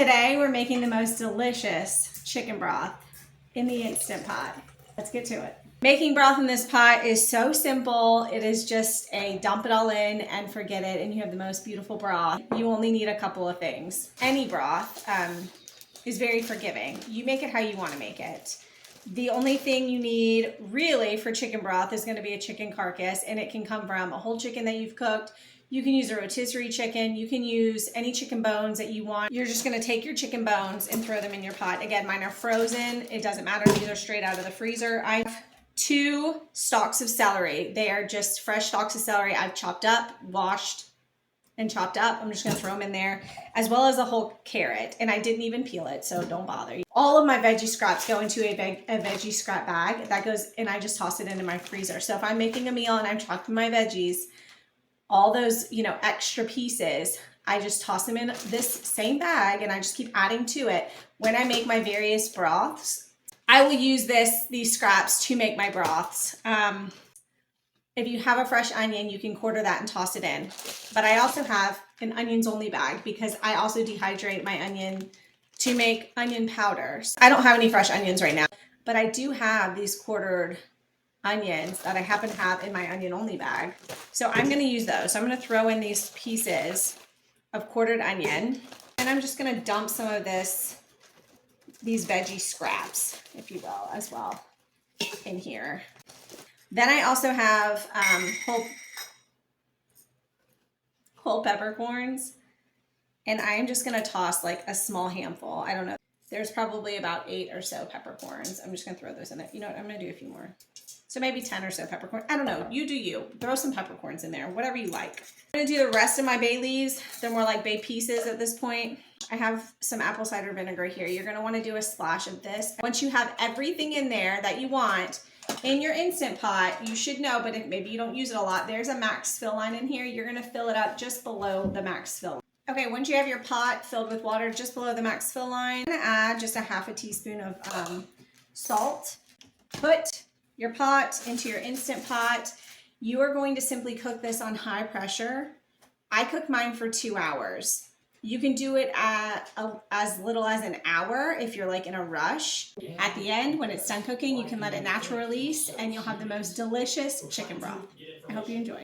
Today we're making the most delicious chicken broth in the Instant Pot. Let's get to it. Making broth in this pot is so simple. It is just a dump it all in and forget it, and you have the most beautiful broth. You only need a couple of things. Any broth is very forgiving. You make it how you want to make it. The only thing you need really for chicken broth is going to be a chicken carcass, and it can come from a whole chicken that you've cooked. You can use a rotisserie chicken. You can use any chicken bones that you want. You're just going to take your chicken bones and throw them in your pot. Again, mine are frozen. It doesn't matter. These are straight out of the freezer. I have 2 stalks of celery. They are just fresh stalks of celery I've chopped up, washed, and chopped up. I'm just going to throw them in there, as well as a whole carrot. And I didn't even peel it, so don't bother. All of my veggie scraps go into a veggie scrap bag. That goes, and I just toss it into my freezer. So if I'm making a meal and I'm chopping my veggies, all those, extra pieces, I just toss them in this same bag, and I just keep adding to it. When I make my various broths, I will use these scraps to make my broths. If you have a fresh onion, you can quarter that and toss it in. But I also have an onions only bag because I also dehydrate my onion to make onion powders. I don't have any fresh onions right now, but I do have these quartered onions that I happen to have in my onion only bag. So I'm going to use those. So I'm going to throw in these pieces of quartered onion, and I'm just going to dump some of these veggie scraps, if you will, as well in here. Then I also have whole peppercorns, and I am just going to toss like a small handful. I don't know. There's probably about 8 or so peppercorns. I'm just going to throw those in there. You know what? I'm going to do a few more. So maybe 10 or so peppercorns. I don't know. You do you. Throw some peppercorns in there, whatever you like. I'm going to do the rest of my bay leaves. They're more like bay pieces at this point. I have some apple cider vinegar here. You're going to want to do a splash of this. Once you have everything in there that you want in your Instant Pot, you should know, but if maybe you don't use it a lot, there's a max fill line in here. You're going to fill it up just below the max fill line. Okay, once you have your pot filled with water just below the max fill line, I'm going to add just a half a teaspoon of salt. Put your pot into your Instant Pot. You are going to simply cook this on high pressure. I cook mine for 2 hours. You can do it at as little as an hour if you're like in a rush. At the end, when it's done cooking, you can let it natural release, and you'll have the most delicious chicken broth. I hope you enjoy.